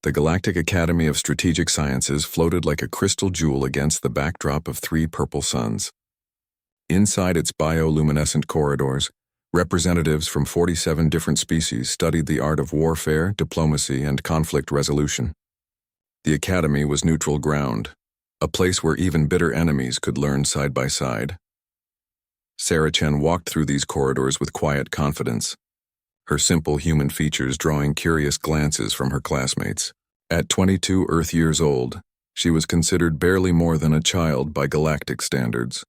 The Galactic Academy of Strategic Sciences floated like a crystal jewel against the backdrop of three purple suns. Inside its bioluminescent corridors, representatives from 47 different species studied the art of warfare, diplomacy, and conflict resolution. The Academy was neutral ground, a place where even bitter enemies could learn side by side. Sarah Chen walked through these corridors with quiet confidence, her simple human features drawing curious glances from her classmates. At 22 Earth years old, she was considered barely more than a child by galactic standards.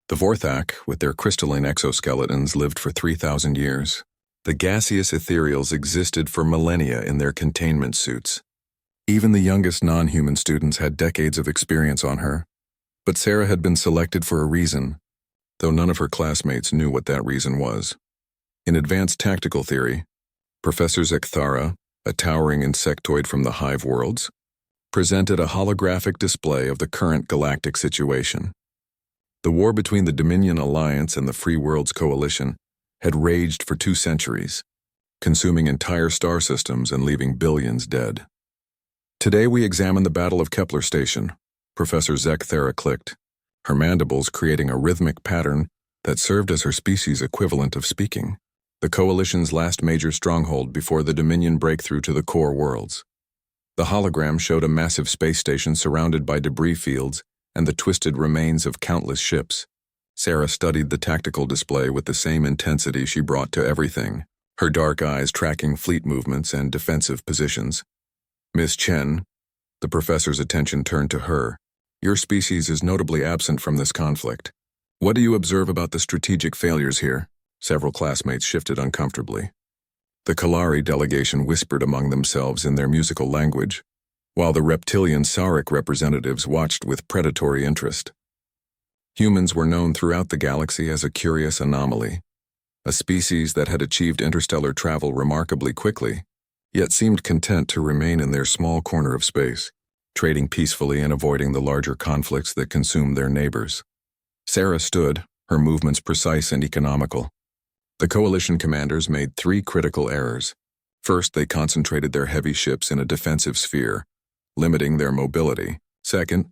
The Vorthak, with their crystalline exoskeletons, lived for 3,000 years. The gaseous ethereals existed for millennia in their containment suits. Even the youngest non-human students had decades of experience on her. But Sarah had been selected for a reason, though none of her classmates knew what that reason was. In advanced tactical theory, Professor Zekthara, a towering insectoid from the hive worlds, presented a holographic display of the current galactic situation. The war between the Dominion Alliance and the Free Worlds Coalition had raged for 2 centuries, consuming entire star systems and leaving billions dead. Today we examine the Battle of Kepler Station, Professor Zekthara clicked, her mandibles creating a rhythmic pattern that served as her species' equivalent of speaking. The Coalition's last major stronghold before the Dominion breakthrough to the core worlds. The hologram showed a massive space station surrounded by debris fields and the twisted remains of countless ships. Sarah studied the tactical display with the same intensity she brought to everything, her dark eyes tracking fleet movements and defensive positions. Miss Chen, the professor's attention turned to her. Your species is notably absent from this conflict. What do you observe about the strategic failures here? Several classmates shifted uncomfortably. The Kalari delegation whispered among themselves in their musical language, while the reptilian Sauric representatives watched with predatory interest. Humans were known throughout the galaxy as a curious anomaly, a species that had achieved interstellar travel remarkably quickly, yet seemed content to remain in their small corner of space, trading peacefully and avoiding the larger conflicts that consumed their neighbors. Sarah stood, her movements precise and economical. The Coalition commanders made 3 critical errors. First, they concentrated their heavy ships in a defensive sphere, limiting their mobility. Second,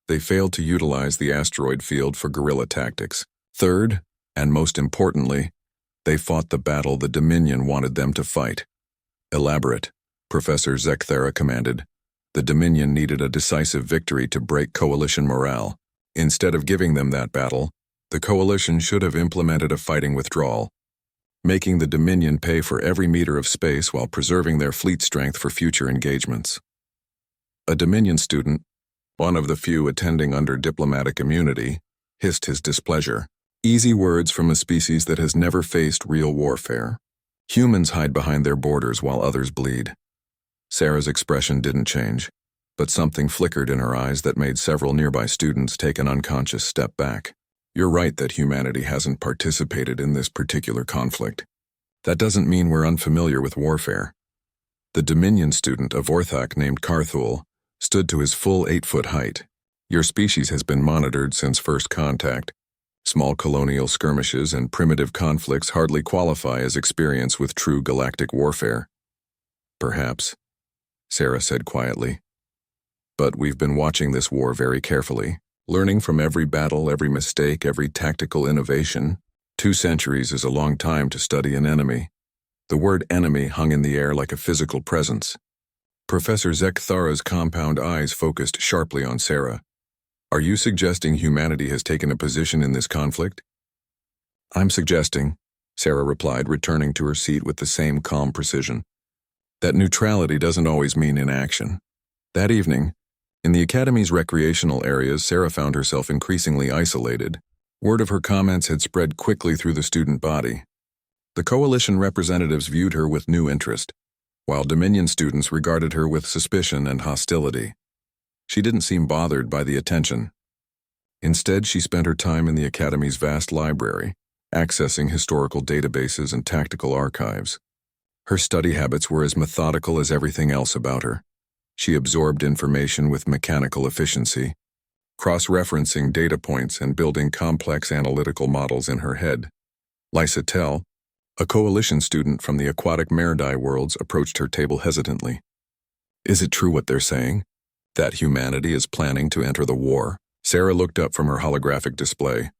they failed to utilize the asteroid field for guerrilla tactics. Third, and most importantly, they fought the battle the Dominion wanted them to fight. Elaborate, Professor Zekthara commanded. The Dominion needed a decisive victory to break Coalition morale. Instead of giving them that battle, the Coalition should have implemented a fighting withdrawal, making the Dominion pay for every meter of space while preserving their fleet strength for future engagements. A Dominion student, one of the few attending under diplomatic immunity, hissed his displeasure. Easy words from a species that has never faced real warfare. Humans hide behind their borders while others bleed. Sarah's expression didn't change, but something flickered in her eyes that made several nearby students take an unconscious step back. You're right that humanity hasn't participated in this particular conflict. That doesn't mean we're unfamiliar with warfare. The Dominion student, a Vorthak named Carthul, stood to his full 8-foot height. Your species has been monitored since first contact. Small colonial skirmishes and primitive conflicts hardly qualify as experience with true galactic warfare. Perhaps, Sarah said quietly. But we've been watching this war very carefully, learning from every battle, every mistake, every tactical innovation. 2 centuries is a long time to study an enemy. The word enemy hung in the air like a physical presence. Professor Zekthara's compound eyes focused sharply on Sarah. Are you suggesting humanity has taken a position in this conflict? I'm suggesting, Sarah replied, returning to her seat with the same calm precision, that neutrality doesn't always mean inaction. That evening, in the Academy's recreational areas, Sarah found herself increasingly isolated. Word of her comments had spread quickly through the student body. The Coalition representatives viewed her with new interest, while Dominion students regarded her with suspicion and hostility. She didn't seem bothered by the attention. Instead, she spent her time in the Academy's vast library, accessing historical databases and tactical archives. Her study habits were as methodical as everything else about her. She absorbed information with mechanical efficiency, cross-referencing data points and building complex analytical models in her head. Lysatel, a Coalition student from the aquatic Meridai worlds, approached her table hesitantly. Is it true what they're saying? That humanity is planning to enter the war? Sarah looked up from her holographic display,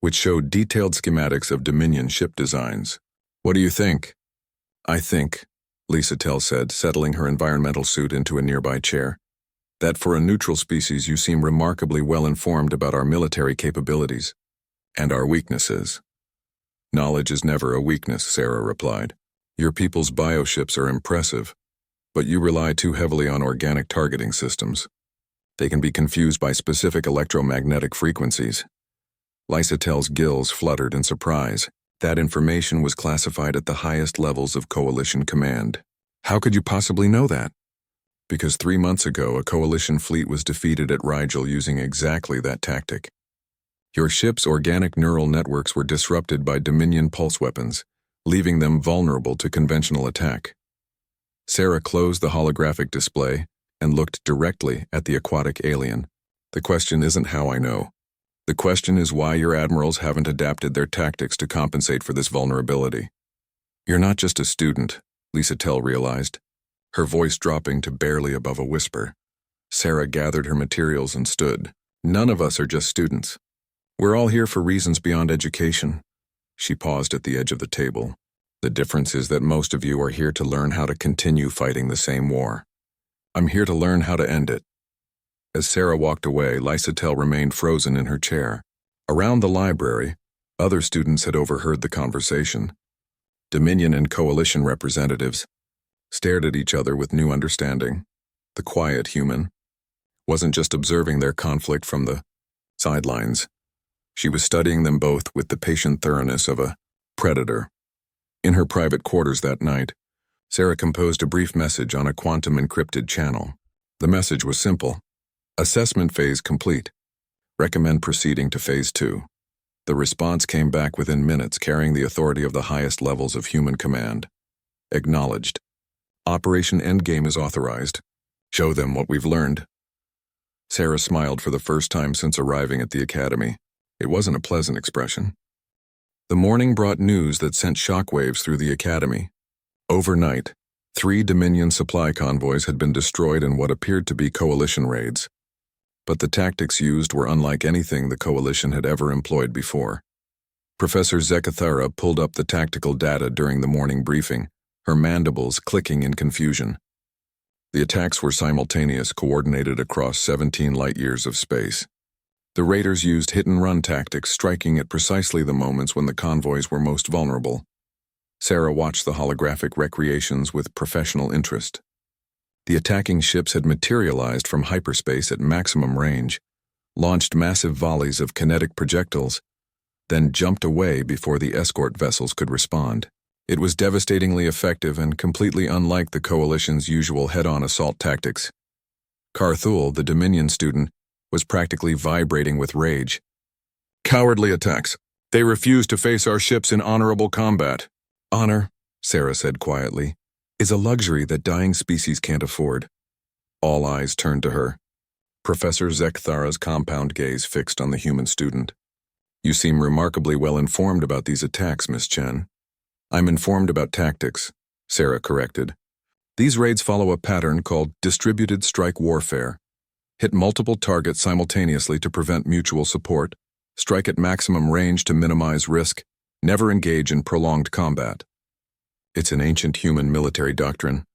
which showed detailed schematics of Dominion ship designs. What do you think? I think, Lisa Tell said, settling her environmental suit into a nearby chair, that for a neutral species you seem remarkably well informed about our military capabilities and our weaknesses. Knowledge is never a weakness, Sarah replied. Your people's bioships are impressive, but you rely too heavily on organic targeting systems. They can be confused by specific electromagnetic frequencies. Lisa Tell's gills fluttered in surprise. That information was classified at the highest levels of Coalition command. How could you possibly know that? Because 3 months ago, a Coalition fleet was defeated at Rigel using exactly that tactic. Your ship's organic neural networks were disrupted by Dominion pulse weapons, leaving them vulnerable to conventional attack. Sarah closed the holographic display and looked directly at the aquatic alien. The question isn't how I know. The question is why your admirals haven't adapted their tactics to compensate for this vulnerability. You're not just a student, Lisa Tell realized, her voice dropping to barely above a whisper. Sarah gathered her materials and stood. None of us are just students. We're all here for reasons beyond education. She paused at the edge of the table. The difference is that most of you are here to learn how to continue fighting the same war. I'm here to learn how to end it. As Sarah walked away, Lisa Tell remained frozen in her chair. Around the library, other students had overheard the conversation. Dominion and Coalition representatives stared at each other with new understanding. The quiet human wasn't just observing their conflict from the sidelines. She was studying them both with the patient thoroughness of a predator. In her private quarters that night, Sarah composed a brief message on a quantum-encrypted channel. The message was simple. Assessment phase complete. Recommend proceeding to phase 2. The response came back within minutes, carrying the authority of the highest levels of human command. Acknowledged. Operation Endgame is authorized. Show them what we've learned. Sarah smiled for the first time since arriving at the academy. It wasn't a pleasant expression. The morning brought news that sent shockwaves through the academy. Overnight, 3 Dominion supply convoys had been destroyed in what appeared to be Coalition raids. But the tactics used were unlike anything the Coalition had ever employed before. Professor Zekathara pulled up the tactical data during the morning briefing, her mandibles clicking in confusion. The attacks were simultaneous, coordinated across 17 light-years of space. The raiders used hit-and-run tactics, striking at precisely the moments when the convoys were most vulnerable. Sarah watched the holographic recreations with professional interest. The attacking ships had materialized from hyperspace at maximum range, launched massive volleys of kinetic projectiles, then jumped away before the escort vessels could respond. It was devastatingly effective and completely unlike the Coalition's usual head-on assault tactics. Carthul, the Dominion student, was practically vibrating with rage. Cowardly attacks. They refuse to face our ships in honorable combat. Honor, Sarah said quietly, is a luxury that dying species can't afford. All eyes turned to her. Professor Zekthara's compound gaze fixed on the human student. You seem remarkably well informed about these attacks, Miss Chen. I'm informed about tactics, Sarah corrected. These raids follow a pattern called distributed strike warfare. Hit multiple targets simultaneously to prevent mutual support, strike at maximum range to minimize risk, never engage in prolonged combat. It's an ancient human military doctrine.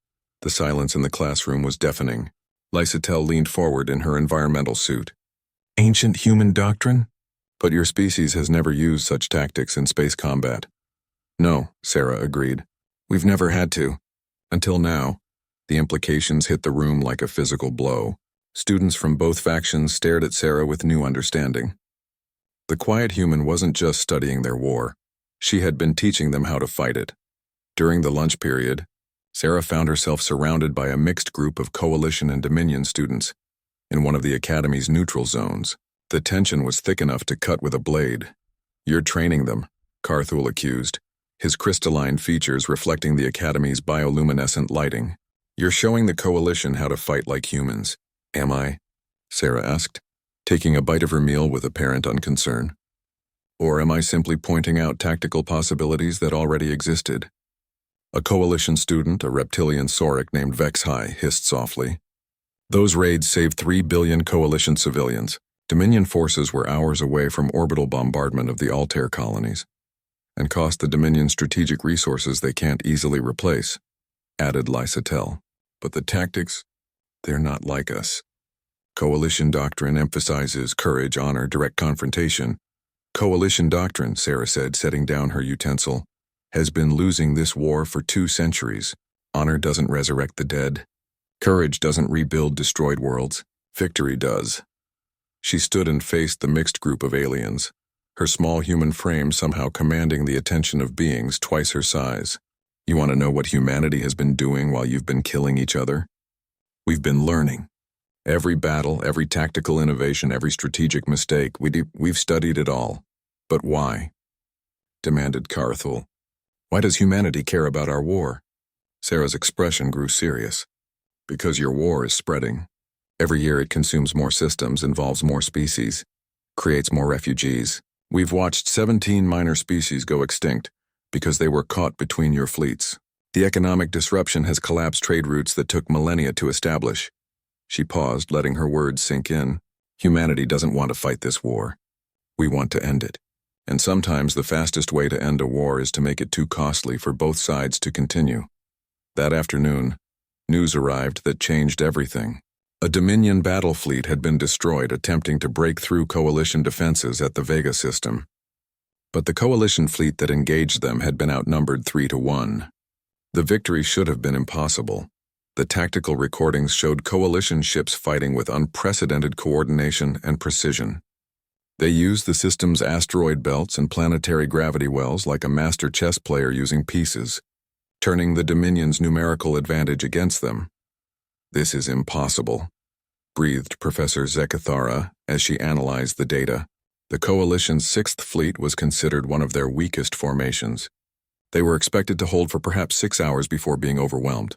The silence in the classroom was deafening. Lisa Tell leaned forward in her environmental suit. Ancient human doctrine? But your species has never used such tactics in space combat. No, Sarah agreed. We've never had to. Until now. The implications hit the room like a physical blow. Students from both factions stared at Sarah with new understanding. The quiet human wasn't just studying their war. She had been teaching them how to fight it. During the lunch period, Sarah found herself surrounded by a mixed group of Coalition and Dominion students in one of the Academy's neutral zones. The tension was thick enough to cut with a blade. You're training them, Carthul accused, his crystalline features reflecting the Academy's bioluminescent lighting. You're showing the Coalition how to fight like humans. Am I? Sarah asked, taking a bite of her meal with apparent unconcern. Or am I simply pointing out tactical possibilities that already existed? A coalition student, a reptilian Sauric named Vexhai, hissed softly. Those raids saved 3 billion coalition civilians. Dominion forces were hours away from orbital bombardment of the Altair colonies, and cost the Dominion strategic resources they can't easily replace, added Lysatel. But the tactics, they're not like us. Coalition doctrine emphasizes courage, honor, direct confrontation. Coalition doctrine, Sarah said, setting down her utensil, has been losing this war for 2 centuries. Honor doesn't resurrect the dead. Courage doesn't rebuild destroyed worlds. Victory does. She stood and faced the mixed group of aliens, her small human frame somehow commanding the attention of beings twice her size. You want to know what humanity has been doing while you've been killing each other? We've been learning. Every battle, every tactical innovation, every strategic mistake, we've studied it all. But why? Demanded Carthel. Why does humanity care about our war? Sarah's expression grew serious. Because your war is spreading. Every year it consumes more systems, involves more species, creates more refugees. We've watched 17 minor species go extinct because they were caught between your fleets. The economic disruption has collapsed trade routes that took millennia to establish. She paused, letting her words sink in. Humanity doesn't want to fight this war. We want to end it. And sometimes the fastest way to end a war is to make it too costly for both sides to continue. That afternoon, news arrived that changed everything. A Dominion battle fleet had been destroyed attempting to break through Coalition defenses at the Vega system. But the Coalition fleet that engaged them had been outnumbered 3-1. The victory should have been impossible. The tactical recordings showed Coalition ships fighting with unprecedented coordination and precision. They used the system's asteroid belts and planetary gravity wells like a master chess player using pieces, turning the Dominion's numerical advantage against them. This is impossible, breathed Professor Zekathara as she analyzed the data. The Coalition's 6th Fleet was considered one of their weakest formations. They were expected to hold for perhaps 6 hours before being overwhelmed.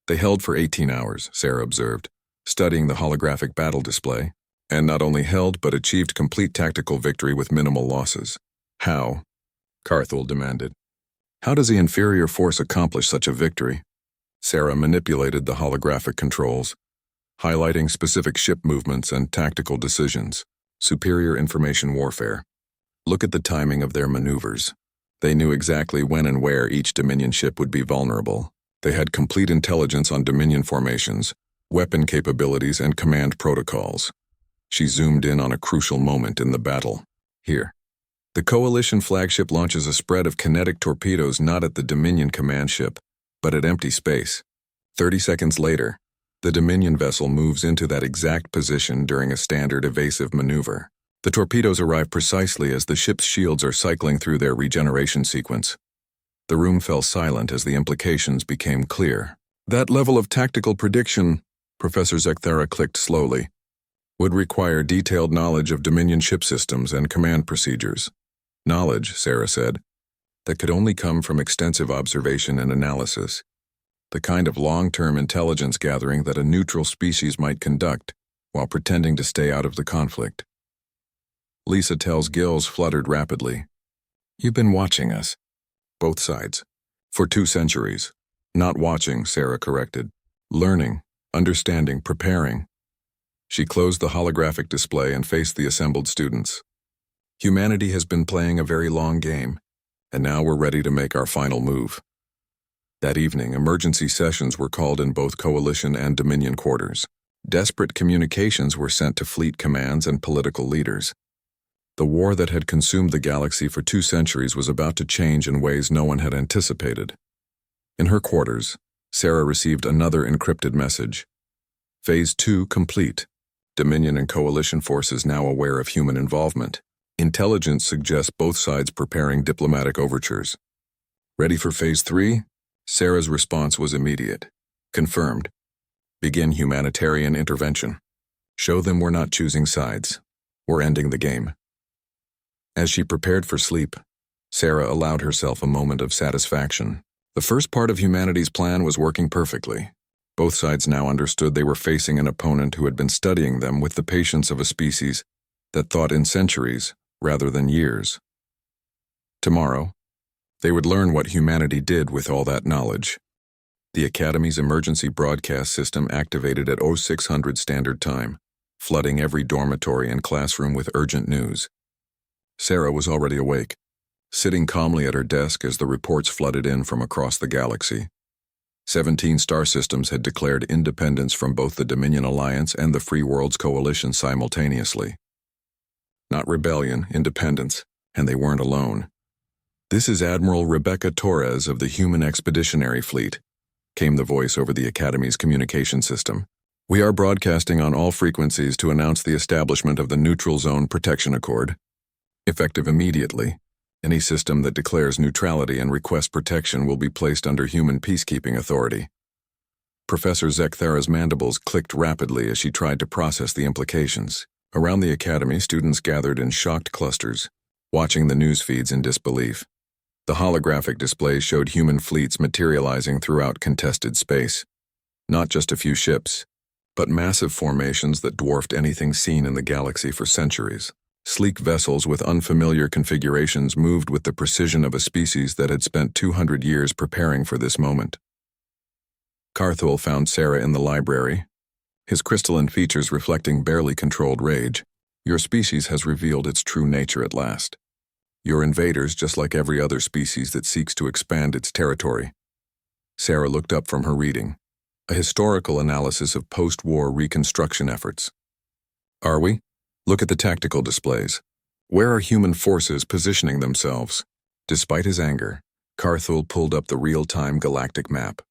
They held for 18 hours, Sarah observed, studying the holographic battle display, and not only held but achieved complete tactical victory with minimal losses. How? Carthel demanded. How does the inferior force accomplish such a victory? Sarah manipulated the holographic controls, highlighting specific ship movements and tactical decisions. Superior information warfare. Look at the timing of their maneuvers. They knew exactly when and where each Dominion ship would be vulnerable. They had complete intelligence on Dominion formations, weapon capabilities, and command protocols. She zoomed in on a crucial moment in the battle. Here. The Coalition flagship launches a spread of kinetic torpedoes not at the Dominion command ship, but at empty space. 30 seconds later, the Dominion vessel moves into that exact position during a standard evasive maneuver. The torpedoes arrive precisely as the ship's shields are cycling through their regeneration sequence. The room fell silent as the implications became clear. That level of tactical prediction, Professor Zekathara clicked slowly, would require detailed knowledge of Dominion ship systems and command procedures. Knowledge, Sarah said, that could only come from extensive observation and analysis. The kind of long-term intelligence gathering that a neutral species might conduct while pretending to stay out of the conflict. Lysatel's gills fluttered rapidly. You've been watching us. Both sides. For 2 centuries. Not watching, Sarah corrected. Learning, understanding, preparing. She closed the holographic display and faced the assembled students. Humanity has been playing a very long game, and now we're ready to make our final move. That evening, emergency sessions were called in both Coalition and Dominion quarters. Desperate communications were sent to fleet commands and political leaders. The war that had consumed the galaxy for 2 centuries was about to change in ways no one had anticipated. In her quarters, Sarah received another encrypted message. Phase 2 complete. Dominion and Coalition forces now aware of human involvement. Intelligence suggests both sides preparing diplomatic overtures. Ready for Phase 3? Sarah's response was immediate. Confirmed. Begin humanitarian intervention. Show them we're not choosing sides. We're ending the game. As she prepared for sleep, Sarah allowed herself a moment of satisfaction. The first part of humanity's plan was working perfectly. Both sides now understood they were facing an opponent who had been studying them with the patience of a species that thought in centuries rather than years. Tomorrow, They would learn what humanity did with all that knowledge. The Academy's emergency broadcast system activated at 0600 Standard Time, flooding every dormitory and classroom with urgent news. Sarah was already awake, sitting calmly at her desk as the reports flooded in from across the galaxy. 17 star systems had declared independence from both the Dominion Alliance and the Free Worlds Coalition simultaneously. Not rebellion, independence, and they weren't alone. "This is Admiral Rebecca Torres of the Human Expeditionary Fleet," came the voice over the Academy's communication system. "We are broadcasting on all frequencies to announce the establishment of the Neutral Zone Protection Accord. Effective immediately, any system that declares neutrality and requests protection will be placed under human peacekeeping authority." Professor Zekthara's mandibles clicked rapidly as she tried to process the implications. Around the Academy, students gathered in shocked clusters, watching the news feeds in disbelief. The holographic displays showed human fleets materializing throughout contested space. Not just a few ships, but massive formations that dwarfed anything seen in the galaxy for centuries. Sleek vessels with unfamiliar configurations moved with the precision of a species that had spent 200 years preparing for this moment. Carthul found Sarah in the library, his crystalline features reflecting barely controlled rage. "Your species has revealed its true nature at last. You're invaders just like every other species that seeks to expand its territory." Sarah looked up from her reading, a historical analysis of post-war reconstruction efforts. "Are we? Look at the tactical displays. Where are human forces positioning themselves?" Despite his anger, Carthul pulled up the real-time galactic map.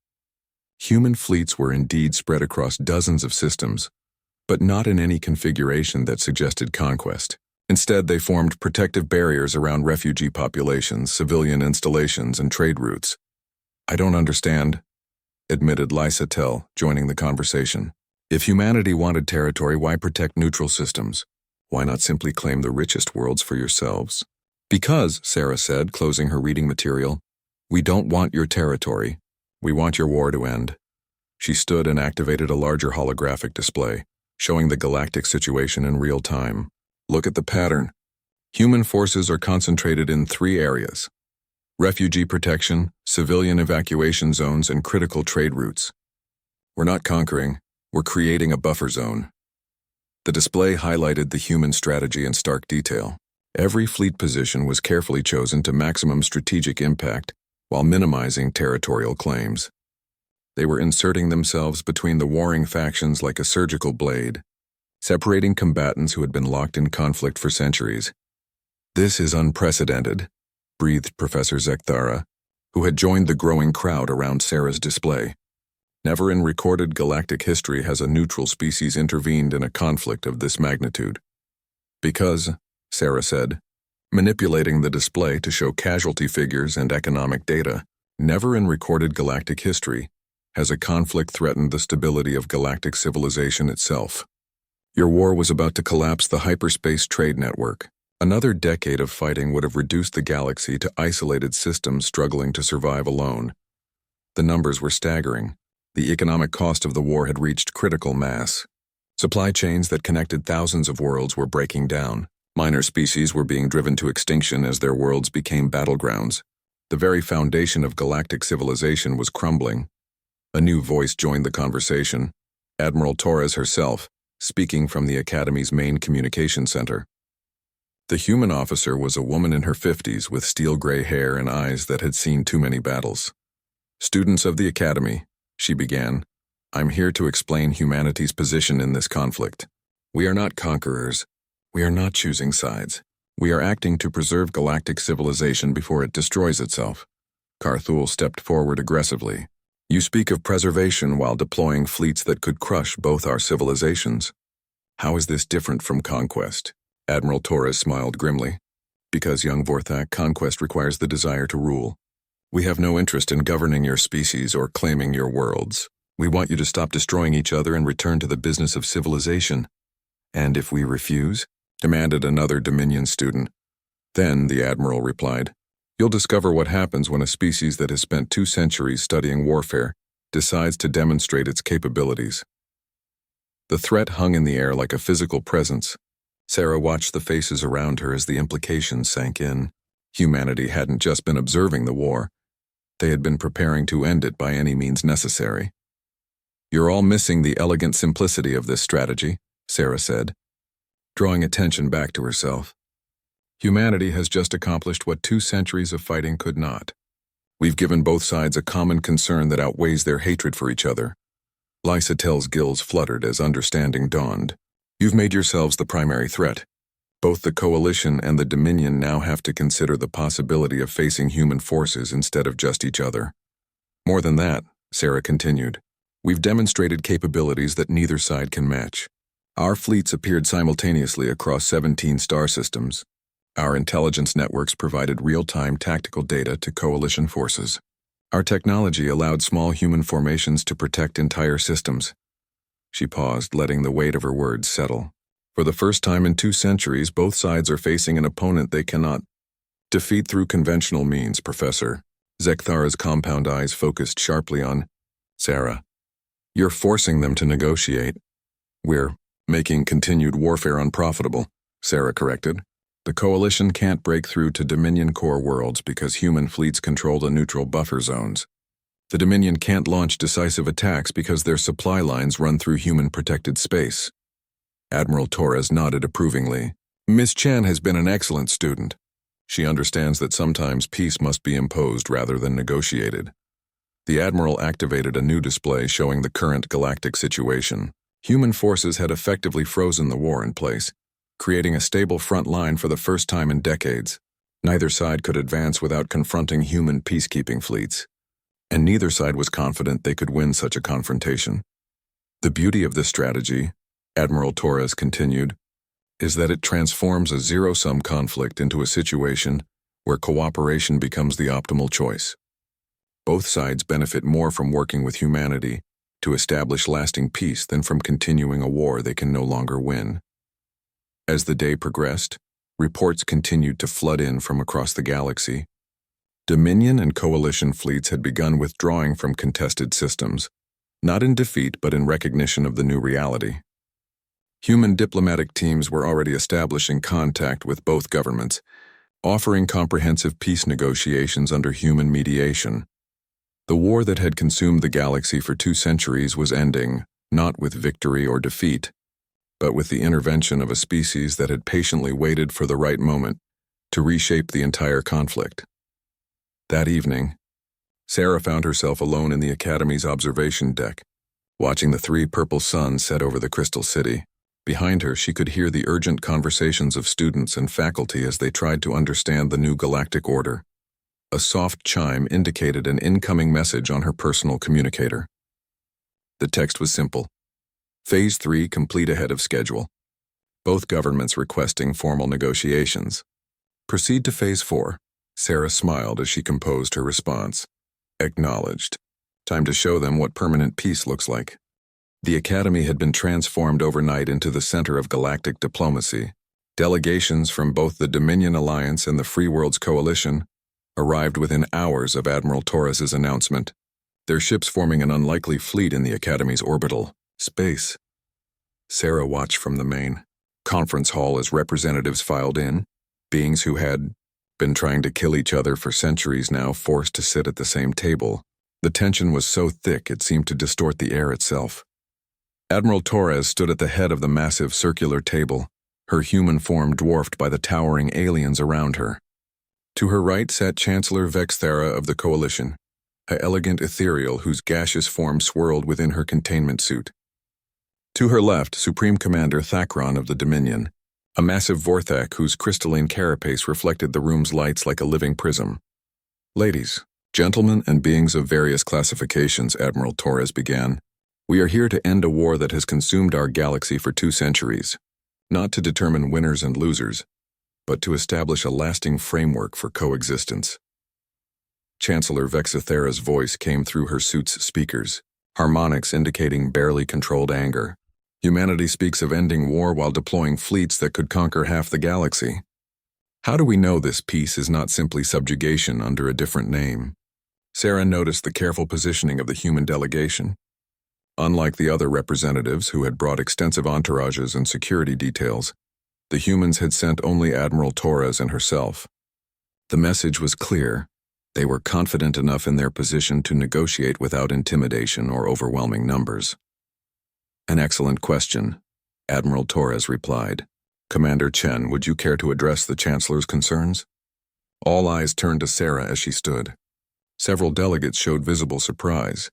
Human fleets were indeed spread across dozens of systems, but not in any configuration that suggested conquest. Instead, they formed protective barriers around refugee populations, civilian installations, and trade routes. "I don't understand," admitted Lysatel, joining the conversation. "If humanity wanted territory, why protect neutral systems? Why not simply claim the richest worlds for yourselves?" "Because," Sarah said, closing her reading material, "we don't want your territory. We want your war to end." She stood and activated a larger holographic display, showing the galactic situation in real time. "Look at the pattern. Human forces are concentrated in 3 areas: refugee protection, civilian evacuation zones, and critical trade routes. We're not conquering, we're creating a buffer zone." The display highlighted the human strategy in stark detail. Every fleet position was carefully chosen to maximum strategic impact while minimizing territorial claims. They were inserting themselves between the warring factions like a surgical blade, separating combatants who had been locked in conflict for centuries. "This is unprecedented," breathed Professor Zekthara, who had joined the growing crowd around Sarah's display. "Never in recorded galactic history has a neutral species intervened in a conflict of this magnitude." "Because," Sarah said, manipulating the display to show casualty figures and economic data, "never in recorded galactic history has a conflict threatened the stability of galactic civilization itself. Your war was about to collapse the hyperspace trade network. Another decade of fighting would have reduced the galaxy to isolated systems struggling to survive alone. The numbers were staggering. The economic cost of the war had reached critical mass. Supply chains that connected thousands of worlds were breaking down. Minor species were being driven to extinction as their worlds became battlegrounds. The very foundation of galactic civilization was crumbling." A new voice joined the conversation, Admiral Torres herself, speaking from the Academy's main communication center. The human officer was a woman in her 50s with steel-gray hair and eyes that had seen too many battles. "Students of the Academy," she began, "I'm here to explain humanity's position in this conflict. We are not conquerors. We are not choosing sides. We are acting to preserve galactic civilization before it destroys itself." Carthul stepped forward aggressively. "You speak of preservation while deploying fleets that could crush both our civilizations. How is this different from conquest?" Admiral Torres smiled grimly. "Because, young Vorthak, conquest requires the desire to rule. We have no interest in governing your species or claiming your worlds. We want you to stop destroying each other and return to the business of civilization." "And if we refuse?" demanded another Dominion student. "Then," the Admiral replied, "you'll discover what happens when a species that has spent 2 centuries studying warfare decides to demonstrate its capabilities." The threat hung in the air like a physical presence. Sarah watched the faces around her as the implications sank in. Humanity hadn't just been observing the war, they had been preparing to end it by any means necessary. "You're all missing the elegant simplicity of this strategy," Sarah said, drawing attention back to herself. "Humanity has just accomplished what 2 centuries of fighting could not. We've given both sides a common concern that outweighs their hatred for each other." Lysatel's gills fluttered as understanding dawned. "You've made yourselves the primary threat. Both the Coalition and the Dominion now have to consider the possibility of facing human forces instead of just each other. More than that," Sarah continued, "we've demonstrated capabilities that neither side can match. Our fleets appeared simultaneously across 17 star systems. Our intelligence networks provided real-time tactical data to Coalition forces. Our technology allowed small human formations to protect entire systems." She paused, letting the weight of her words settle. "For the first time in 2 centuries, both sides are facing an opponent they cannot defeat through conventional means, Professor." Zekthara's compound eyes focused sharply on Sarah. "You're forcing them to negotiate." "We're making continued warfare unprofitable," Sarah corrected. "The Coalition can't break through to Dominion core worlds because human fleets control the neutral buffer zones. The Dominion can't launch decisive attacks because their supply lines run through human-protected space." Admiral Torres nodded approvingly. "Miss Chan has been an excellent student. She understands that sometimes peace must be imposed rather than negotiated." The Admiral activated a new display showing the current galactic situation. Human forces had effectively frozen the war in place, creating a stable front line for the first time in decades. Neither side could advance without confronting human peacekeeping fleets, and neither side was confident they could win such a confrontation. "The beauty of this strategy," Admiral Torres continued, "is that it transforms a zero-sum conflict into a situation where cooperation becomes the optimal choice. Both sides benefit more from working with humanity to establish lasting peace than from continuing a war they can no longer win." As the day progressed, reports continued to flood in from across the galaxy. Dominion and Coalition fleets had begun withdrawing from contested systems, not in defeat but in recognition of the new reality. Human diplomatic teams were already establishing contact with both governments, offering comprehensive peace negotiations under human mediation. The war that had consumed the galaxy for 2 centuries was ending, not with victory or defeat, but with the intervention of a species that had patiently waited for the right moment to reshape the entire conflict. That evening, Sarah found herself alone in the Academy's observation deck, watching the 3 purple suns set over the Crystal City. Behind her, she could hear the urgent conversations of students and faculty as they tried to understand the new galactic order. A soft chime indicated an incoming message on her personal communicator. The text was simple. Phase 3 complete ahead of schedule. Both governments requesting formal negotiations. Proceed to Phase 4. Sarah smiled as she composed her response. Acknowledged. Time to show them what permanent peace looks like. The Academy had been transformed overnight into the center of galactic diplomacy. Delegations from both the Dominion Alliance and the Free Worlds Coalition arrived within hours of Admiral Torres's announcement, their ships forming an unlikely fleet in the Academy's orbital space. Sarah watched from the main conference hall as representatives filed in, beings who had been trying to kill each other for centuries now forced to sit at the same table. The tension was so thick it seemed to distort the air itself. Admiral Torres stood at the head of the massive circular table, her human form dwarfed by the towering aliens around her. To her right sat Chancellor Vexthara of the Coalition, a elegant ethereal whose gaseous form swirled within her containment suit. To her left, Supreme Commander Thakron of the Dominion, a massive vorthak whose crystalline carapace reflected the room's lights like a living prism. "Ladies, gentlemen, and beings of various classifications," Admiral Torres began, "we are here to end a war that has consumed our galaxy for 2 centuries, not to determine winners and losers, but to establish a lasting framework for coexistence." Chancellor Vexithera's voice came through her suit's speakers, harmonics indicating barely controlled anger. "Humanity speaks of ending war while deploying fleets that could conquer half the galaxy. How do we know this peace is not simply subjugation under a different name?" Sarah noticed the careful positioning of the human delegation. Unlike the other representatives who had brought extensive entourages and security details, the humans had sent only Admiral Torres and herself. The message was clear. They were confident enough in their position to negotiate without intimidation or overwhelming numbers. An excellent question, Admiral Torres replied. Commander Chen, would you care to address the Chancellor's concerns? All eyes turned to Sarah as she stood. Several delegates showed visible surprise.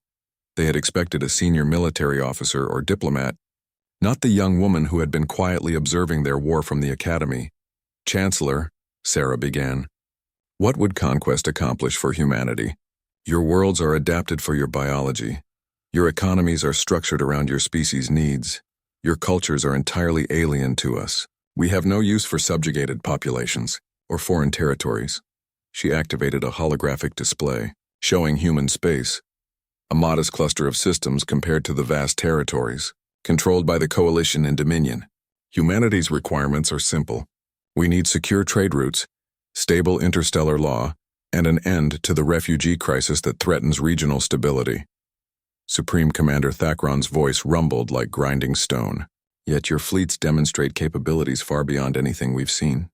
They had expected a senior military officer or diplomat, not the young woman who had been quietly observing their war from the academy. Chancellor, Sarah began, what would conquest accomplish for humanity? Your worlds are adapted for your biology. Your economies are structured around your species' needs. Your cultures are entirely alien to us. We have no use for subjugated populations or foreign territories. She activated a holographic display, showing human space, a modest cluster of systems compared to the vast territories, controlled by the Coalition and Dominion. Humanity's requirements are simple. We need secure trade routes, stable interstellar law, and an end to the refugee crisis that threatens regional stability. Supreme Commander Thakron's voice rumbled like grinding stone. Yet your fleets demonstrate capabilities far beyond anything we've seen.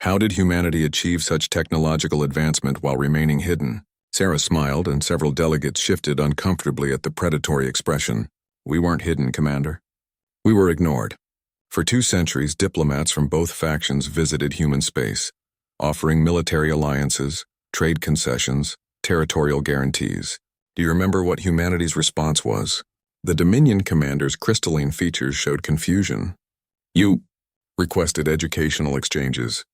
How did humanity achieve such technological advancement while remaining hidden? Sarah smiled, and several delegates shifted uncomfortably at the predatory expression. We weren't hidden, Commander. We were ignored. For 2 centuries, diplomats from both factions visited human space, offering military alliances, trade concessions, territorial guarantees. Do you remember what humanity's response was? The Dominion commander's crystalline features showed confusion. You requested educational exchanges,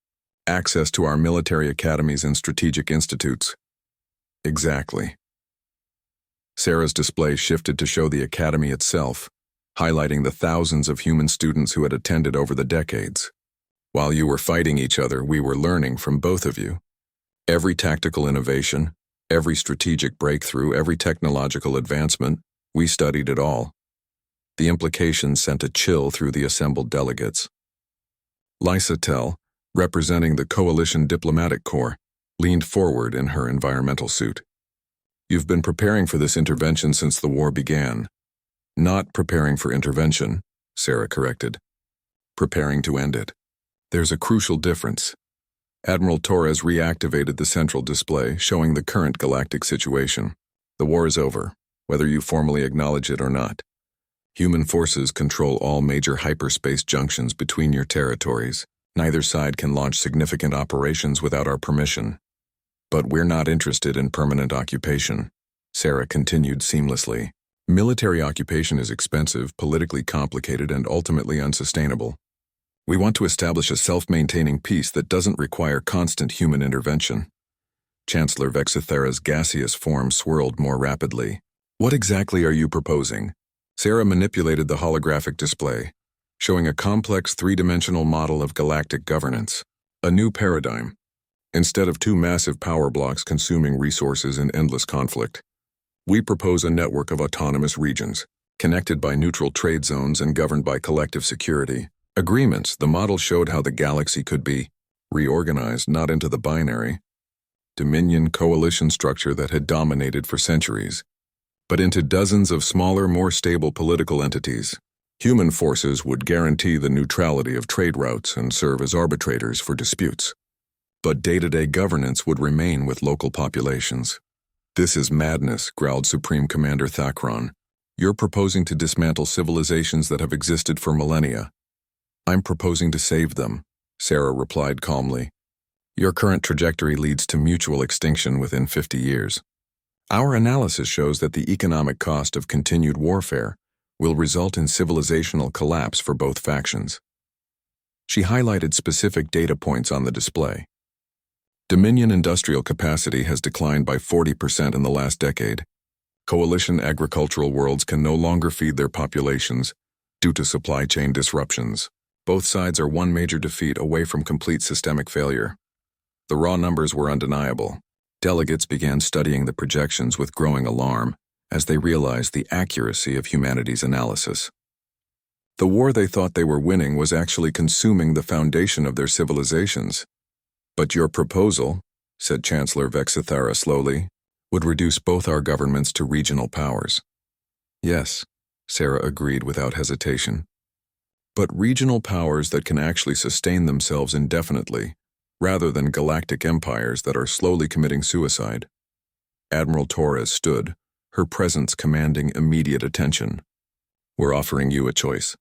access to our military academies and strategic institutes. Exactly. Sarah's display shifted to show the academy itself, highlighting the thousands of human students who had attended over the decades. While you were fighting each other, we were learning from both of you. Every tactical innovation, every strategic breakthrough, every technological advancement, we studied it all. The implications sent a chill through the assembled delegates. Lysa Tell, representing the Coalition Diplomatic Corps, leaned forward in her environmental suit. You've been preparing for this intervention since the war began. Not preparing for intervention, Sarah corrected. Preparing to end it. There's a crucial difference. Admiral Torres reactivated the central display, showing the current galactic situation. The war is over, whether you formally acknowledge it or not. Human forces control all major hyperspace junctions between your territories. Neither side can launch significant operations without our permission. But we're not interested in permanent occupation, Sarah continued seamlessly. Military occupation is expensive, politically complicated, and ultimately unsustainable. We want to establish a self-maintaining peace that doesn't require constant human intervention. Chancellor Vexithera's gaseous form swirled more rapidly. What exactly are you proposing? Sarah manipulated the holographic display, showing a complex 3-dimensional model of galactic governance. A new paradigm. Instead of 2 massive power blocks consuming resources in endless conflict, we propose a network of autonomous regions, connected by neutral trade zones and governed by collective security. Agreements. The model showed how the galaxy could be reorganized not into the binary, Dominion coalition structure that had dominated for centuries, but into dozens of smaller, more stable political entities. Human forces would guarantee the neutrality of trade routes and serve as arbitrators for disputes. But day-to-day governance would remain with local populations. This is madness, growled Supreme Commander Thakron. You're proposing to dismantle civilizations that have existed for millennia. I'm proposing to save them, Sarah replied calmly. Your current trajectory leads to mutual extinction within 50 years. Our analysis shows that the economic cost of continued warfare will result in civilizational collapse for both factions. She highlighted specific data points on the display. Dominion industrial capacity has declined by 40% in the last decade. Coalition agricultural worlds can no longer feed their populations due to supply chain disruptions. Both sides are one major defeat away from complete systemic failure. The raw numbers were undeniable. Delegates began studying the projections with growing alarm as they realized the accuracy of humanity's analysis. The war they thought they were winning was actually consuming the foundation of their civilizations. But your proposal, said Chancellor Vexithera slowly, would reduce both our governments to regional powers. Yes, Sarah agreed without hesitation. But regional powers that can actually sustain themselves indefinitely rather than galactic empires that are slowly committing suicide. Admiral Torres stood, her presence commanding immediate attention. We're offering you a choice.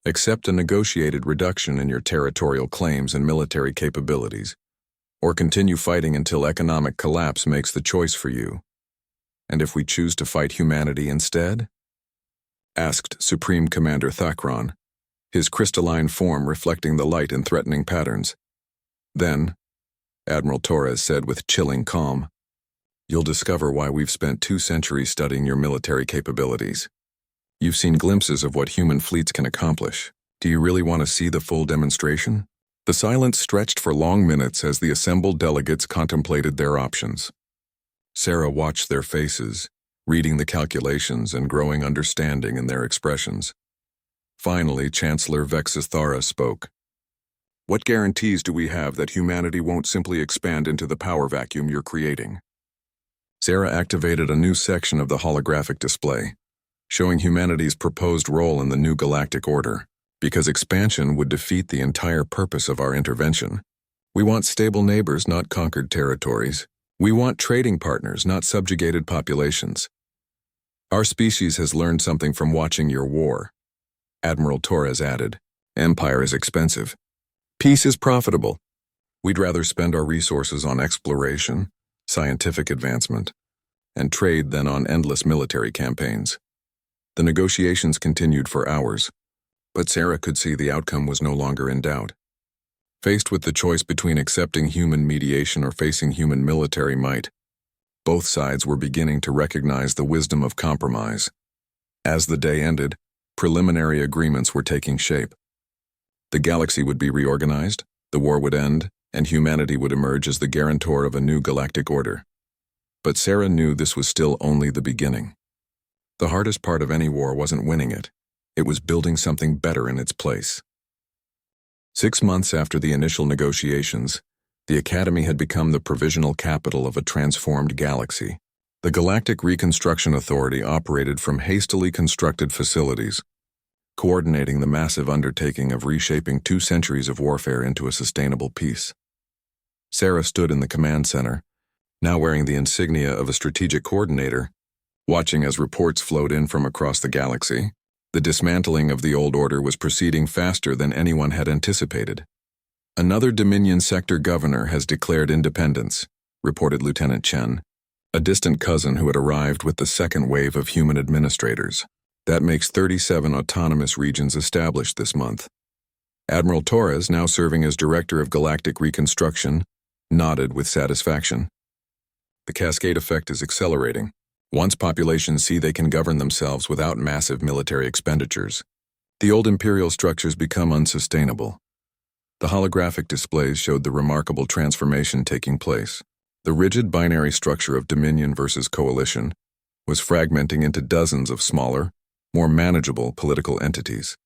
Accept a negotiated reduction in your territorial claims and military capabilities, or continue fighting until economic collapse makes the choice for you. And if we choose to fight humanity instead? Asked Supreme Commander Thakron, his crystalline form reflecting the light in threatening patterns. Then, Admiral Torres said with chilling calm, you'll discover why we've spent 2 centuries studying your military capabilities. You've seen glimpses of what human fleets can accomplish. Do you really want to see the full demonstration? The silence stretched for long minutes as the assembled delegates contemplated their options. Sarah watched their faces, reading the calculations and growing understanding in their expressions. Finally, Chancellor Vexithara spoke. What guarantees do we have that humanity won't simply expand into the power vacuum you're creating? Sarah activated a new section of the holographic display, showing humanity's proposed role in the new galactic order, because expansion would defeat the entire purpose of our intervention. We want stable neighbors, not conquered territories. We want trading partners, not subjugated populations. Our species has learned something from watching your war. Admiral Torres added, empire is expensive. Peace is profitable. We'd rather spend our resources on exploration, scientific advancement, and trade than on endless military campaigns. The negotiations continued for hours, but Sarah could see the outcome was no longer in doubt. Faced with the choice between accepting human mediation or facing human military might, both sides were beginning to recognize the wisdom of compromise. As the day ended, preliminary agreements were taking shape. The galaxy would be reorganized, the war would end, and humanity would emerge as the guarantor of a new galactic order. But Sarah knew this was still only the beginning. The hardest part of any war wasn't winning it. It was building something better in its place. 6 months after the initial negotiations, the Academy had become the provisional capital of a transformed galaxy. The Galactic Reconstruction Authority operated from hastily constructed facilities, coordinating the massive undertaking of reshaping 2 centuries of warfare into a sustainable peace. Sarah stood in the command center, now wearing the insignia of a strategic coordinator, watching as reports flowed in from across the galaxy. The dismantling of the old order was proceeding faster than anyone had anticipated. Another Dominion sector governor has declared independence, reported Lieutenant Chen, a distant cousin who had arrived with the second wave of human administrators. That makes 37 autonomous regions established this month. Admiral Torres, now serving as Director of Galactic Reconstruction, nodded with satisfaction. The cascade effect is accelerating. Once populations see they can govern themselves without massive military expenditures, the old imperial structures become unsustainable. The holographic displays showed the remarkable transformation taking place. The rigid binary structure of Dominion versus Coalition was fragmenting into dozens of smaller, more manageable political entities.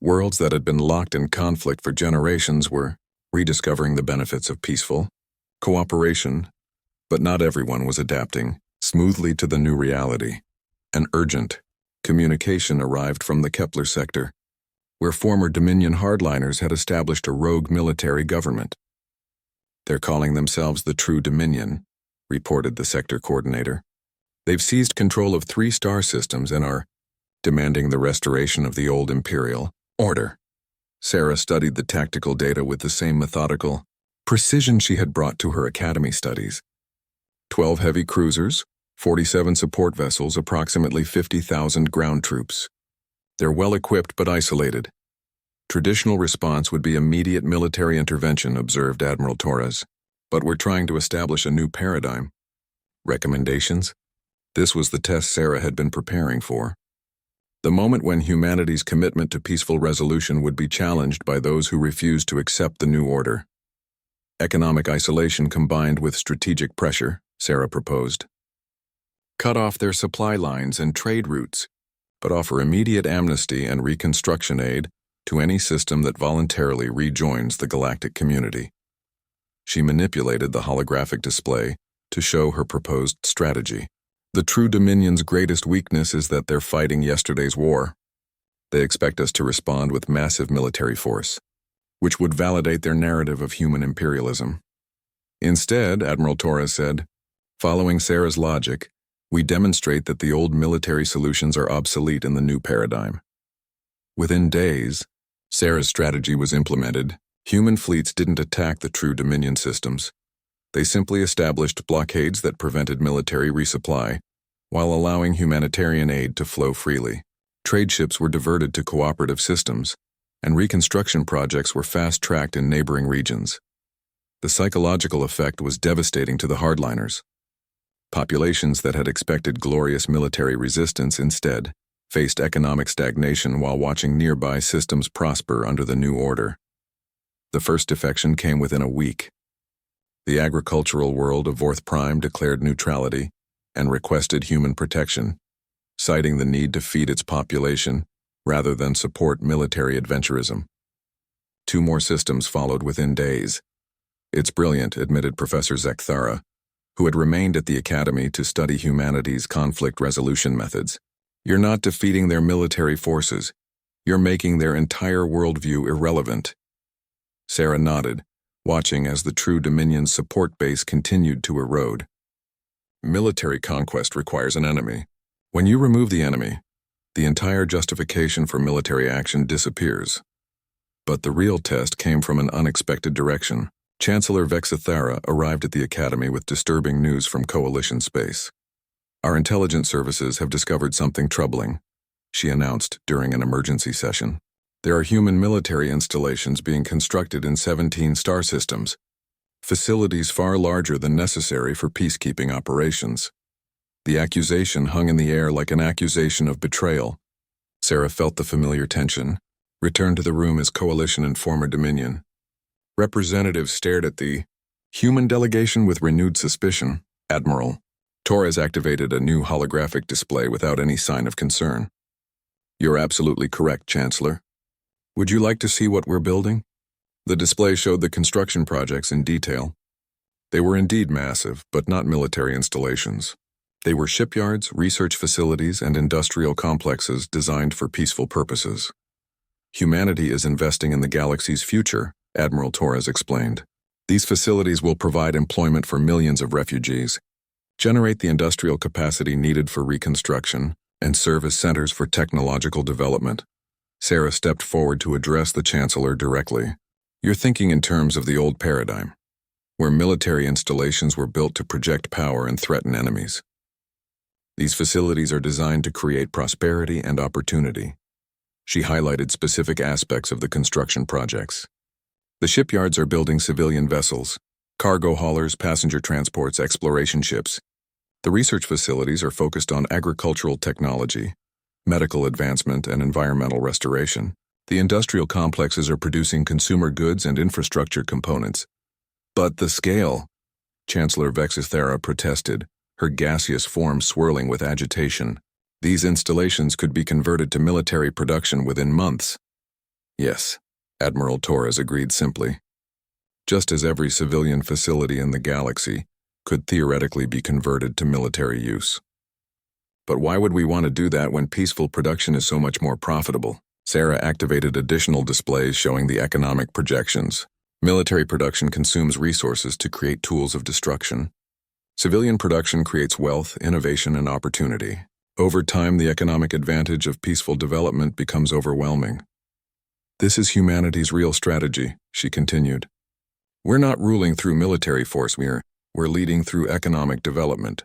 Worlds that had been locked in conflict for generations were rediscovering the benefits of peaceful cooperation, but not everyone was adapting smoothly to the new reality. An urgent communication arrived from the Kepler sector, where former Dominion hardliners had established a rogue military government. They're calling themselves the True Dominion, reported the sector coordinator. They've seized control of 3 star systems and are demanding the restoration of the old imperial order. Sarah studied the tactical data with the same methodical precision she had brought to her academy studies. 12 heavy cruisers, 47 support vessels, approximately 50,000 ground troops. They're well equipped but isolated. Traditional response would be immediate military intervention, observed Admiral Torres. But we're trying to establish a new paradigm. Recommendations? This was the test Sarah had been preparing for. The moment when humanity's commitment to peaceful resolution would be challenged by those who refused to accept the new order. Economic isolation combined with strategic pressure, Sarah proposed. Cut off their supply lines and trade routes, but offer immediate amnesty and reconstruction aid to any system that voluntarily rejoins the galactic community. She manipulated the holographic display to show her proposed strategy. The True Dominion's greatest weakness is that they're fighting yesterday's war. They expect us to respond with massive military force. which would validate their narrative of human imperialism. Instead, Admiral Torres said, following Sarah's logic, we demonstrate that the old military solutions are obsolete in the new paradigm. Within days, Sarah's strategy was implemented. Human fleets didn't attack the true Dominion systems. They simply established blockades that prevented military resupply, while allowing humanitarian aid to flow freely. Trade ships were diverted to cooperative systems, and reconstruction projects were fast-tracked in neighboring regions. The psychological effect was devastating to the hardliners. Populations that had expected glorious military resistance instead faced economic stagnation while watching nearby systems prosper under the new order. The first defection came within a week. The agricultural world of Vorth Prime declared neutrality and requested human protection, citing the need to feed its population rather than support military adventurism. 2 more systems followed within days. It's brilliant, admitted Professor Zekthara, who had remained at the Academy to study humanity's conflict resolution methods. You're not defeating their military forces. You're making their entire worldview irrelevant. Sarah nodded, watching as the true Dominion's support base continued to erode. Military conquest requires an enemy. When you remove the enemy, the entire justification for military action disappears. But the real test came from an unexpected direction. Chancellor Vexithara arrived at the Academy with disturbing news from Coalition space. Our intelligence services have discovered something troubling, she announced during an emergency session. There are human military installations being constructed in 17 star systems, facilities far larger than necessary for peacekeeping operations. The accusation hung in the air like an accusation of betrayal. Sarah felt the familiar tension, returned to the room as Coalition and former Dominion. Representatives stared at the human delegation with renewed suspicion. Admiral Torres activated a new holographic display without any sign of concern. You're absolutely correct, Chancellor. Would you like to see what we're building? The display showed the construction projects in detail. They were indeed massive, but not military installations. They were shipyards, research facilities, and industrial complexes designed for peaceful purposes. Humanity is investing in the galaxy's future, Admiral Torres explained. These facilities will provide employment for millions of refugees, generate the industrial capacity needed for reconstruction, and serve as centers for technological development. Sarah stepped forward to address the Chancellor directly. You're thinking in terms of the old paradigm, where military installations were built to project power and threaten enemies. These facilities are designed to create prosperity and opportunity. She highlighted specific aspects of the construction projects. The shipyards are building civilian vessels, cargo haulers, passenger transports, exploration ships. The research facilities are focused on agricultural technology, medical advancement, and environmental restoration. The industrial complexes are producing consumer goods and infrastructure components. But the scale, Chancellor Vexithara protested, her gaseous form swirling with agitation. These installations could be converted to military production within months. Yes, Admiral Torres agreed simply. Just as every civilian facility in the galaxy could theoretically be converted to military use. But why would we want to do that when peaceful production is so much more profitable? Sarah activated additional displays showing the economic projections. Military production consumes resources to create tools of destruction. Civilian production creates wealth, innovation, and opportunity. Over time, the economic advantage of peaceful development becomes overwhelming. This is humanity's real strategy, she continued. We're not ruling through military force, we're leading through economic development.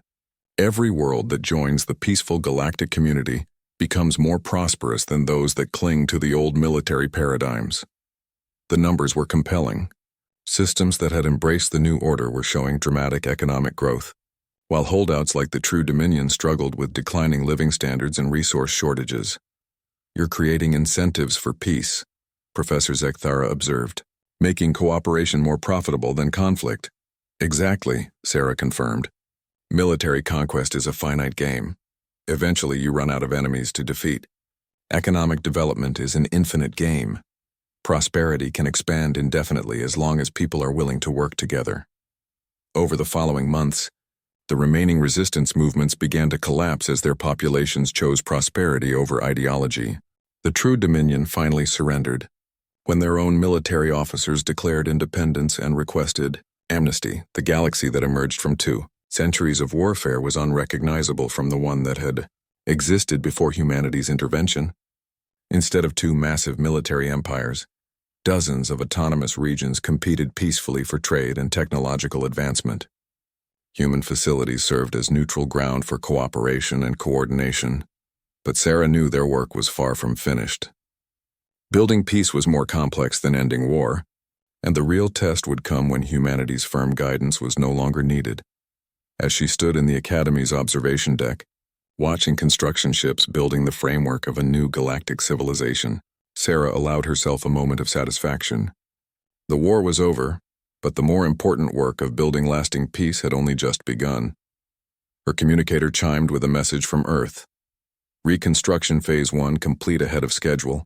Every world that joins the peaceful galactic community becomes more prosperous than those that cling to the old military paradigms. The numbers were compelling. Systems that had embraced the new order were showing dramatic economic growth, while holdouts like the True Dominion struggled with declining living standards and resource shortages. You're creating incentives for peace, Professor Zekthara observed, making cooperation more profitable than conflict. Exactly, Sarah confirmed. Military conquest is a finite game. Eventually you run out of enemies to defeat. Economic development is an infinite game. Prosperity can expand indefinitely as long as people are willing to work together. Over the following months, the remaining resistance movements began to collapse as their populations chose prosperity over ideology. The True Dominion finally surrendered. when their own military officers declared independence and requested amnesty. The galaxy that emerged from 2 centuries of warfare was unrecognizable from the one that had existed before humanity's intervention. Instead of 2 massive military empires, dozens of autonomous regions competed peacefully for trade and technological advancement. Human facilities served as neutral ground for cooperation and coordination, but Sarah knew their work was far from finished. Building peace was more complex than ending war, and the real test would come when humanity's firm guidance was no longer needed. As she stood in the Academy's observation deck, watching construction ships building the framework of a new galactic civilization, Sarah allowed herself a moment of satisfaction. The war was over, but the more important work of building lasting peace had only just begun. Her communicator chimed with a message from Earth. Reconstruction Phase 1 complete ahead of schedule.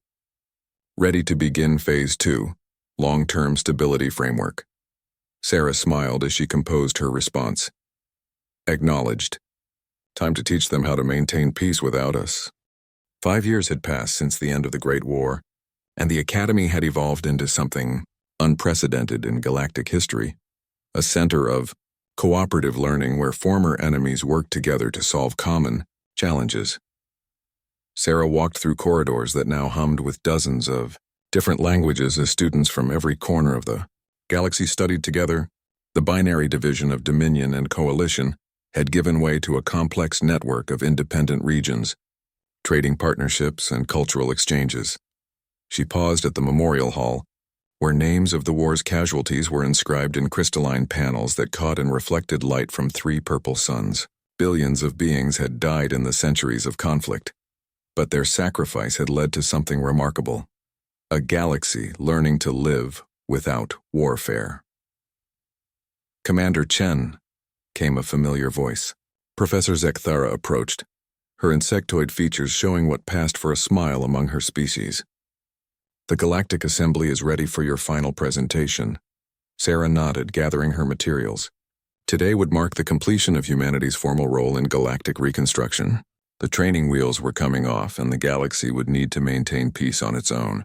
Ready to begin Phase 2, long-term stability framework. Sarah smiled as she composed her response. Acknowledged. Time to teach them how to maintain peace without us. 5 years had passed since the end of the Great War, and the Academy had evolved into something unprecedented in galactic history, a center of cooperative learning where former enemies worked together to solve common challenges. Sarah walked through corridors that now hummed with dozens of different languages as students from every corner of the galaxy studied together. The binary division of Dominion and Coalition had given way to a complex network of independent regions, trading partnerships and cultural exchanges. She paused at the memorial hall, where names of the war's casualties were inscribed in crystalline panels that caught and reflected light from 3 purple suns. Billions of beings had died in the centuries of conflict, but their sacrifice had led to something remarkable: a galaxy learning to live without warfare. Commander Chen, came a familiar voice. Professor Zekthara approached, her insectoid features showing what passed for a smile among her species. The Galactic Assembly is ready for your final presentation. Sarah nodded, gathering her materials. Today would mark the completion of humanity's formal role in galactic reconstruction. The training wheels were coming off, and the galaxy would need to maintain peace on its own.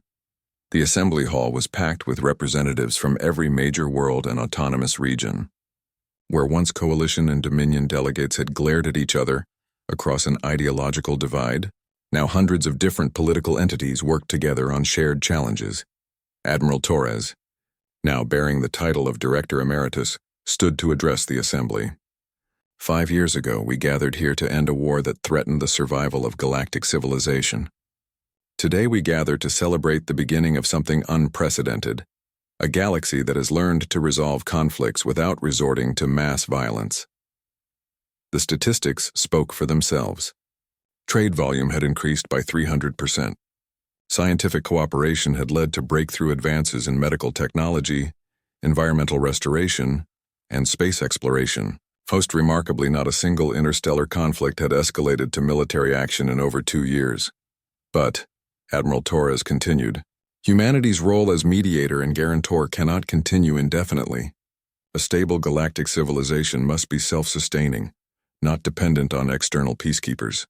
The assembly hall was packed with representatives from every major world and autonomous region. Where once Coalition and Dominion delegates had glared at each other across an ideological divide, now hundreds of different political entities worked together on shared challenges. Admiral Torres, now bearing the title of Director Emeritus, stood to address the assembly. 5 years ago, we gathered here to end a war that threatened the survival of galactic civilization. Today we gather to celebrate the beginning of something unprecedented, a galaxy that has learned to resolve conflicts without resorting to mass violence. The statistics spoke for themselves. Trade volume had increased by 300%. Scientific cooperation had led to breakthrough advances in medical technology, environmental restoration, and space exploration. Most remarkably, not a single interstellar conflict had escalated to military action in over 2 years. But, Admiral Torres continued, humanity's role as mediator and guarantor cannot continue indefinitely. A stable galactic civilization must be self-sustaining, not dependent on external peacekeepers.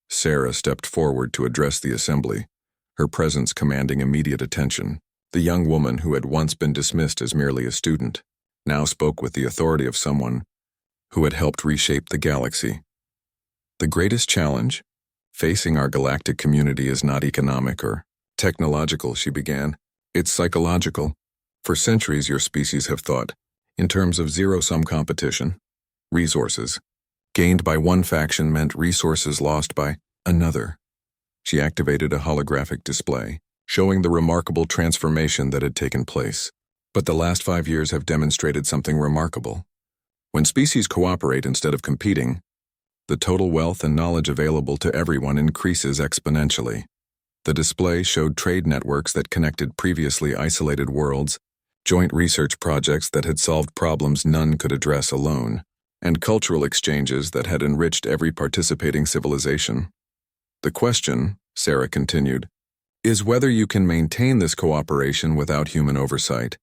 Sarah stepped forward to address the assembly, her presence commanding immediate attention. The young woman who had once been dismissed as merely a student now spoke with the authority of someone who had helped reshape the galaxy. The greatest challenge facing our galactic community is not economic or technological, she began. It's psychological. For centuries, your species have thought in terms of zero-sum competition. Resources gained by one faction meant resources lost by another. She activated a holographic display, showing the remarkable transformation that had taken place. But the last 5 years have demonstrated something remarkable. When species cooperate instead of competing, the total wealth and knowledge available to everyone increases exponentially. The display showed trade networks that connected previously isolated worlds, joint research projects that had solved problems none could address alone, and cultural exchanges that had enriched every participating civilization. The question, Sarah continued, is whether you can maintain this cooperation without human oversight,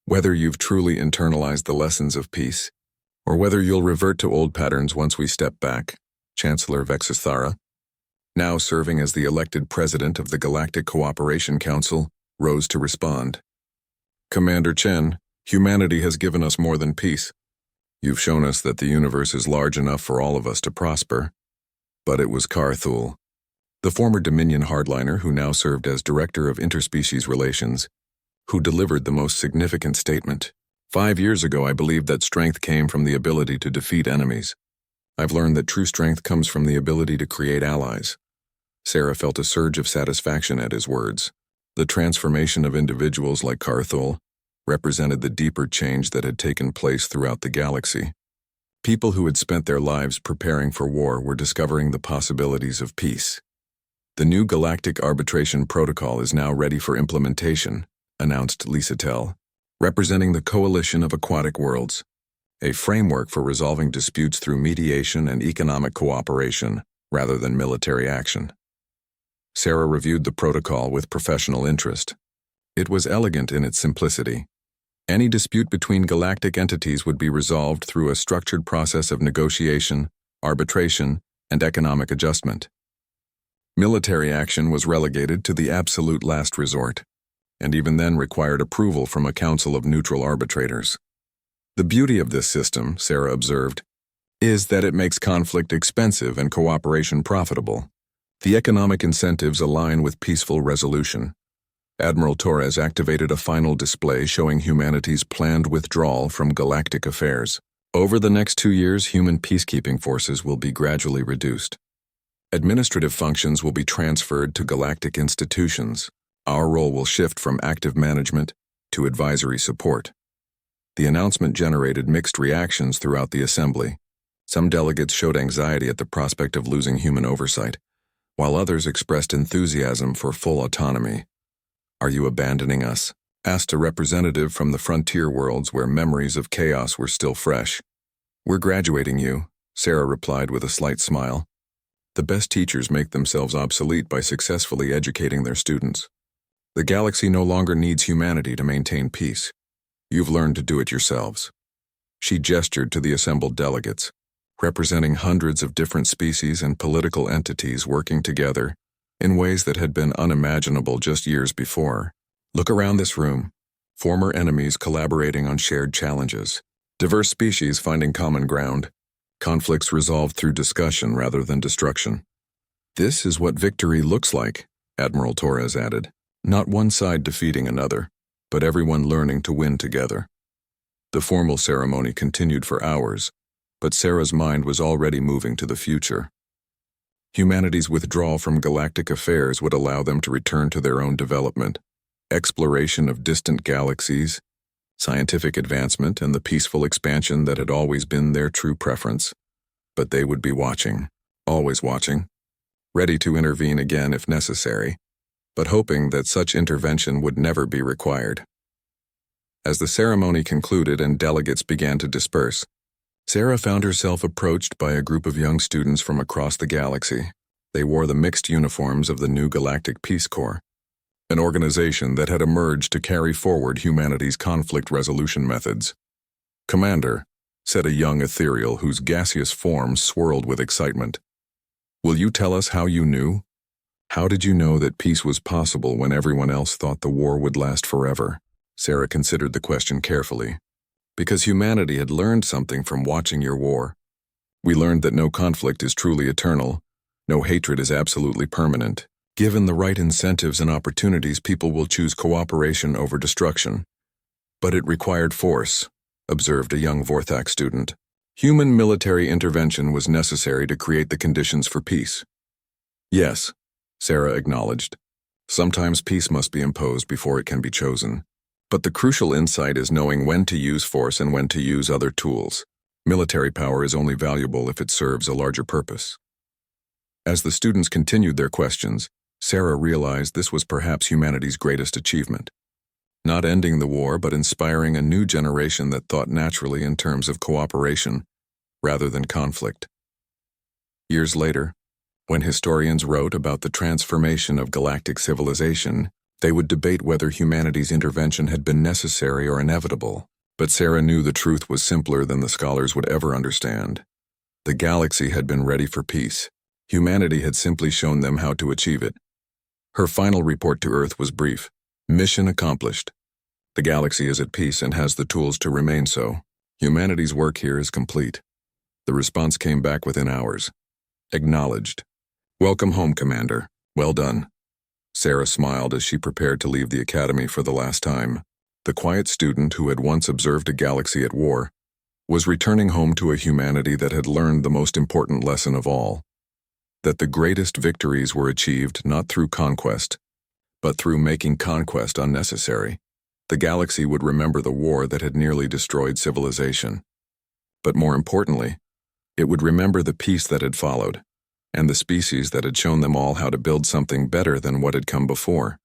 whether you've truly internalized the lessons of peace, or whether you'll revert to old patterns once we step back. Chancellor Vexithara, now serving as the elected president of the Galactic Cooperation Council, rose to respond. Commander Chen, humanity has given us more than peace. You've shown us that the universe is large enough for all of us to prosper. But it was Carthul, the former Dominion hardliner who now served as Director of Interspecies Relations, who delivered the most significant statement. 5 years ago, I believed that strength came from the ability to defeat enemies. I've learned that true strength comes from the ability to create allies. Sarah felt a surge of satisfaction at his words. The transformation of individuals like Carthul represented the deeper change that had taken place throughout the galaxy. People who had spent their lives preparing for war were discovering the possibilities of peace. The new Galactic Arbitration Protocol is now ready for implementation, announced Lisatel, representing the Coalition of Aquatic Worlds, a framework for resolving disputes through mediation and economic cooperation rather than military action. Sarah reviewed the protocol with professional interest. It was elegant in its simplicity. Any dispute between galactic entities would be resolved through a structured process of negotiation, arbitration, and economic adjustment. Military action was relegated to the absolute last resort, and even then required approval from a council of neutral arbitrators. The beauty of this system, Sarah observed, is that it makes conflict expensive and cooperation profitable. The economic incentives align with peaceful resolution. Admiral Torres activated a final display showing humanity's planned withdrawal from galactic affairs. Over the next 2 years, human peacekeeping forces will be gradually reduced. Administrative functions will be transferred to galactic institutions. Our role will shift from active management to advisory support. The announcement generated mixed reactions throughout the assembly. Some delegates showed anxiety at the prospect of losing human oversight, while others expressed enthusiasm for full autonomy. "Are you abandoning us?" asked a representative from the frontier worlds where memories of chaos were still fresh. "We're graduating you," Sarah replied with a slight smile. "The best teachers make themselves obsolete by successfully educating their students. The galaxy no longer needs humanity to maintain peace. You've learned to do it yourselves." She gestured to the assembled delegates, representing hundreds of different species and political entities working together in ways that had been unimaginable just years before. Look around this room. Former enemies collaborating on shared challenges. Diverse species finding common ground. Conflicts resolved through discussion rather than destruction. "This is what victory looks like," Admiral Torres added. "Not one side defeating another, but everyone learning to win together." The formal ceremony continued for hours, but Sarah's mind was already moving to the future. Humanity's withdrawal from galactic affairs would allow them to return to their own development, exploration of distant galaxies, scientific advancement, and the peaceful expansion that had always been their true preference. But they would be watching, always watching, ready to intervene again if necessary, but hoping that such intervention would never be required. As the ceremony concluded and delegates began to disperse, Sarah found herself approached by a group of young students from across the galaxy. They wore the mixed uniforms of the new Galactic Peace Corps, an organization that had emerged to carry forward humanity's conflict resolution methods. "Commander," said a young ethereal whose gaseous form swirled with excitement, "will you tell us how you knew? How did you know that peace was possible when everyone else thought the war would last forever?" Sarah considered the question carefully. "Because humanity had learned something from watching your war. We learned that no conflict is truly eternal, no hatred is absolutely permanent. Given the right incentives and opportunities, people will choose cooperation over destruction. But it required force," observed a young Vorthak student. "Human military intervention was necessary to create the conditions for peace." "Yes," Sarah acknowledged. "Sometimes peace must be imposed before it can be chosen. But the crucial insight is knowing when to use force and when to use other tools. Military power is only valuable if it serves a larger purpose." As the students continued their questions, Sarah realized this was perhaps humanity's greatest achievement. Not ending the war, but inspiring a new generation that thought naturally in terms of cooperation rather than conflict. Years later, when historians wrote about the transformation of galactic civilization, they would debate whether humanity's intervention had been necessary or inevitable. But Sarah knew the truth was simpler than the scholars would ever understand. The galaxy had been ready for peace. Humanity had simply shown them how to achieve it. Her final report to Earth was brief. Mission accomplished. The galaxy is at peace and has the tools to remain so. Humanity's work here is complete. The response came back within hours. Acknowledged. Welcome home, Commander. Well done. Sarah smiled as she prepared to leave the academy for the last time. The quiet student who had once observed a galaxy at war was returning home to a humanity that had learned the most important lesson of all, that the greatest victories were achieved not through conquest, but through making conquest unnecessary. The galaxy would remember the war that had nearly destroyed civilization. But more importantly, it would remember the peace that had followed, and the species that had shown them all how to build something better than what had come before.